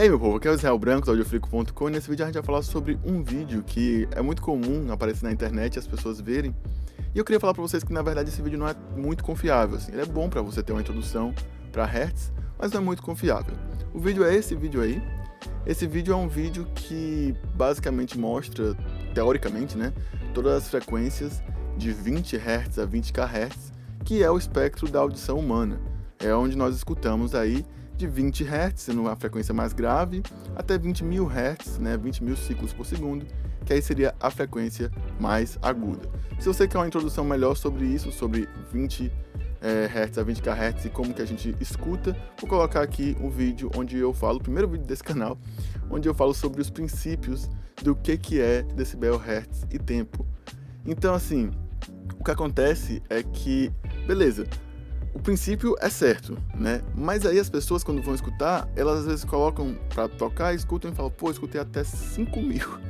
aí, meu povo, aqui é o Israel Branco, do audiofrico.com, e nesse vídeo a gente vai falar sobre um vídeo que é muito comum aparecer na internet e as pessoas verem. E eu queria falar pra vocês que, na verdade, esse vídeo não é muito confiável, assim. Ele é bom pra você ter uma introdução pra Hertz, mas não é muito confiável. O vídeo é esse vídeo aí. Esse vídeo é um vídeo que basicamente mostra, teoricamente, né, todas as frequências de 20 Hz a 20 kHz, que é o espectro da audição humana. É onde nós escutamos aí de 20 Hz, sendo a frequência mais grave, até 20.000 Hz, né, 20.000 ciclos por segundo, que aí seria a frequência mais aguda. Se você quer uma introdução melhor sobre isso, sobre 20 Hz a 20 kHz e como que a gente escuta, vou colocar aqui um vídeo onde eu falo, o primeiro vídeo desse canal, onde eu falo sobre os princípios do que é decibel, hertz e tempo. Então, assim, o que acontece é que, beleza, o princípio é certo, né? Mas aí as pessoas, quando vão escutar, elas às vezes colocam pra tocar, escutam e falam, pô, escutei até 5.000,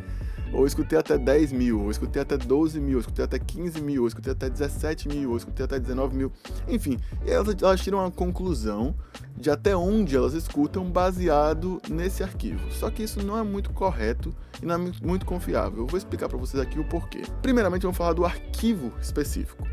ou escutei até 10.000, ou escutei até 12.000, ou escutei até 15.000, ou escutei até 17.000, ou escutei até 19.000, enfim. E elas tiram uma conclusão de até onde elas escutam baseado nesse arquivo. Só que isso não é muito correto e não é muito confiável. Eu vou explicar pra vocês aqui o porquê. Primeiramente, vamos falar do arquivo específico.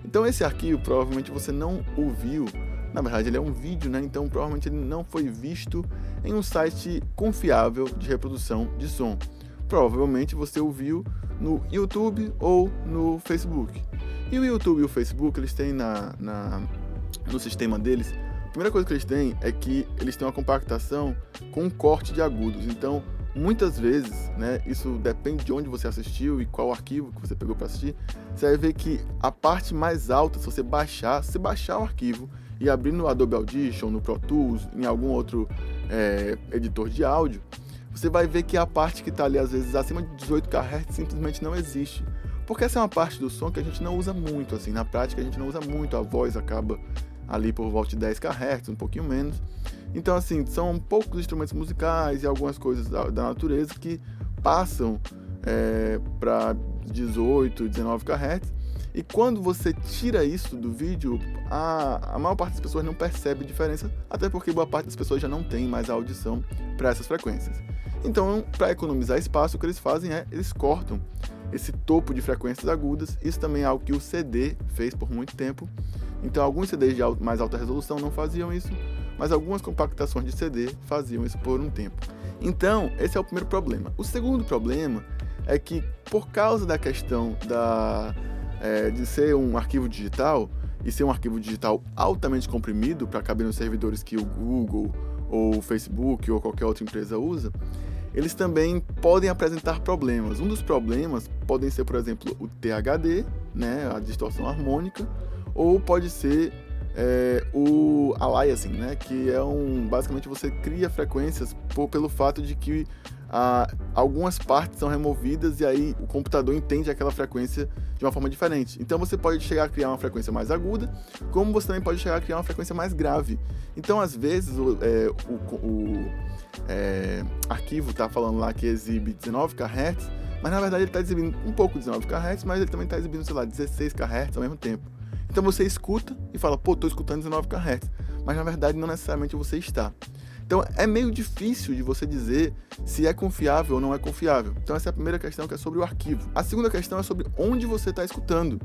Então esse arquivo provavelmente você não ouviu, na verdade ele é um vídeo, né? Então provavelmente ele não foi visto em um site confiável de reprodução de som. Provavelmente você ouviu no YouTube ou no Facebook. E o YouTube e o Facebook, eles têm no sistema deles, a primeira coisa que eles têm é que eles têm uma compactação com um corte de agudos. Então, muitas vezes, né, isso depende de onde você assistiu e qual arquivo que você pegou para assistir, você vai ver que a parte mais alta, se você baixar o arquivo e abrir no Adobe Audition, no Pro Tools, em algum outro editor de áudio, você vai ver que a parte que está ali, às vezes, acima de 18 kHz simplesmente não existe. Porque essa é uma parte do som que a gente não usa muito, assim, na prática a gente não usa muito, a voz acaba ali por volta de 10 kHz, um pouquinho menos. Então, assim, são poucos instrumentos musicais e algumas coisas da natureza que passam para 18, 19 kHz. E quando você tira isso do vídeo, a maior parte das pessoas não percebe diferença, até porque boa parte das pessoas já não tem mais a audição para essas frequências. Então, para economizar espaço, o que eles fazem é, eles cortam esse topo de frequências agudas. Isso também é algo que o CD fez por muito tempo. Então, alguns CDs de mais alta resolução não faziam isso, mas algumas compactações de CD faziam isso por um tempo. Então, esse é o primeiro problema. O segundo problema é que, por causa da questão de ser um arquivo digital, e ser um arquivo digital altamente comprimido para caber nos servidores que o Google, ou o Facebook, ou qualquer outra empresa usa, eles também podem apresentar problemas. Um dos problemas podem ser, por exemplo, o THD, né, a distorção harmônica, ou pode ser o aliasing, né, que é basicamente você cria frequências pelo fato de que algumas partes são removidas e aí o computador entende aquela frequência de uma forma diferente. Então você pode chegar a criar uma frequência mais aguda, como você também pode chegar a criar uma frequência mais grave. Então, às vezes, o arquivo está falando lá que exibe 19 kHz, mas na verdade ele está exibindo um pouco de 19 kHz, mas ele também está exibindo, sei lá, 16 kHz ao mesmo tempo. Então você escuta e fala, pô, estou escutando 19 kHz, mas na verdade não necessariamente você está. Então é meio difícil de você dizer se é confiável ou não é confiável. Então essa é a primeira questão, que é sobre o arquivo. A segunda questão é sobre onde você está escutando.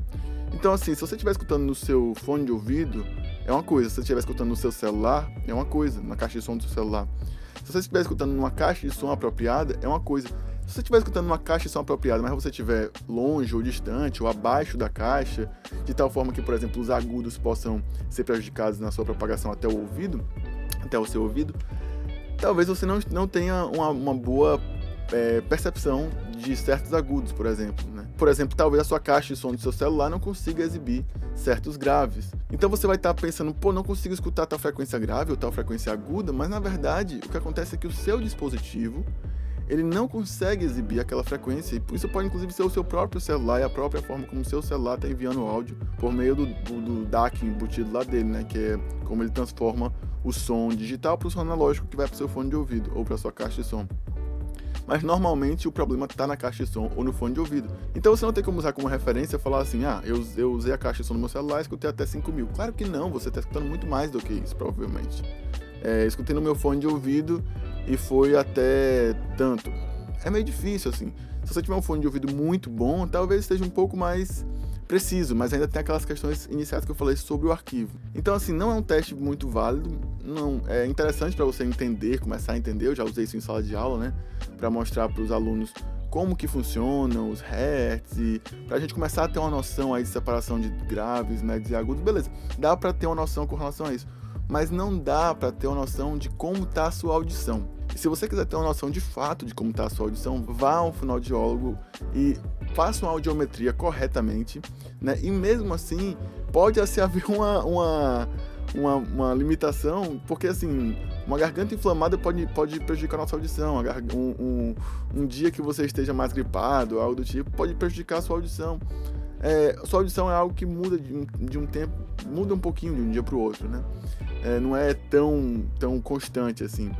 Então, assim, se você estiver escutando no seu fone de ouvido, é uma coisa. Se você estiver escutando no seu celular, é uma coisa, na caixa de som do seu celular. Se você estiver escutando numa caixa de som apropriada, é uma coisa. Se você estiver escutando numa caixa de som apropriada, mas você estiver longe ou distante ou abaixo da caixa, de tal forma que, por exemplo, os agudos possam ser prejudicados na sua propagação até o seu ouvido, talvez você não tenha uma boa percepção de certos agudos, por exemplo, né? Por exemplo, talvez a sua caixa de som do seu celular não consiga exibir certos graves. Então você vai estar pensando, pô, não consigo escutar tal frequência grave ou tal frequência aguda, mas na verdade o que acontece é que o seu dispositivo ele não consegue exibir aquela frequência, e isso pode inclusive ser o seu próprio celular e a própria forma como o seu celular está enviando o áudio por meio do DAC embutido lá dele, né? Que é como ele transforma o som digital para o som analógico que vai para o seu fone de ouvido ou para a sua caixa de som. Mas normalmente o problema está na caixa de som ou no fone de ouvido. Então você não tem como usar como referência e falar assim, eu usei a caixa de som no meu celular e escutei até 5.000. Claro que não, você está escutando muito mais do que isso, provavelmente. Escutei no meu fone de ouvido e foi até tanto. É meio difícil, assim. Se você tiver um fone de ouvido muito bom, talvez esteja um pouco mais preciso, mas ainda tem aquelas questões iniciais que eu falei sobre o arquivo. Então, assim, não é um teste muito válido, não é interessante para você entender, começar a entender. Eu já usei isso em sala de aula, né, para mostrar para os alunos como que funcionam os hertz, e pra gente começar a ter uma noção aí de separação de graves, médios e agudos. Beleza, dá para ter uma noção com relação a isso, mas não dá para ter uma noção de como tá a sua audição. E se você quiser ter uma noção de fato de como está a sua audição, vá a um fonoaudiólogo e faça uma audiometria corretamente, né? E mesmo assim, pode assim haver uma limitação, porque assim, uma garganta inflamada pode prejudicar a nossa audição. Um dia que você esteja mais gripado, algo do tipo, pode prejudicar a sua audição. Sua audição é algo que muda de um tempo, muda um pouquinho de um dia para o outro, né? Não é tão constante assim.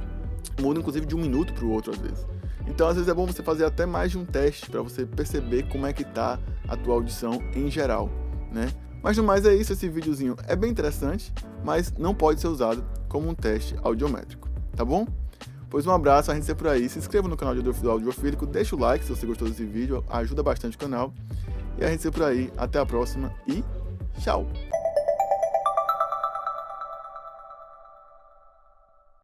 Muda inclusive de um minuto para o outro às vezes. Então às vezes é bom você fazer até mais de um teste para você perceber como é que tá a tua audição em geral, né? Mas no mais é isso, esse videozinho é bem interessante, mas não pode ser usado como um teste audiométrico, tá bom? Pois um abraço, a gente se vê por aí, se inscreva no canal do Audiofílico, deixa o like se você gostou desse vídeo, ajuda bastante o canal, e a gente se vê por aí, até a próxima e tchau!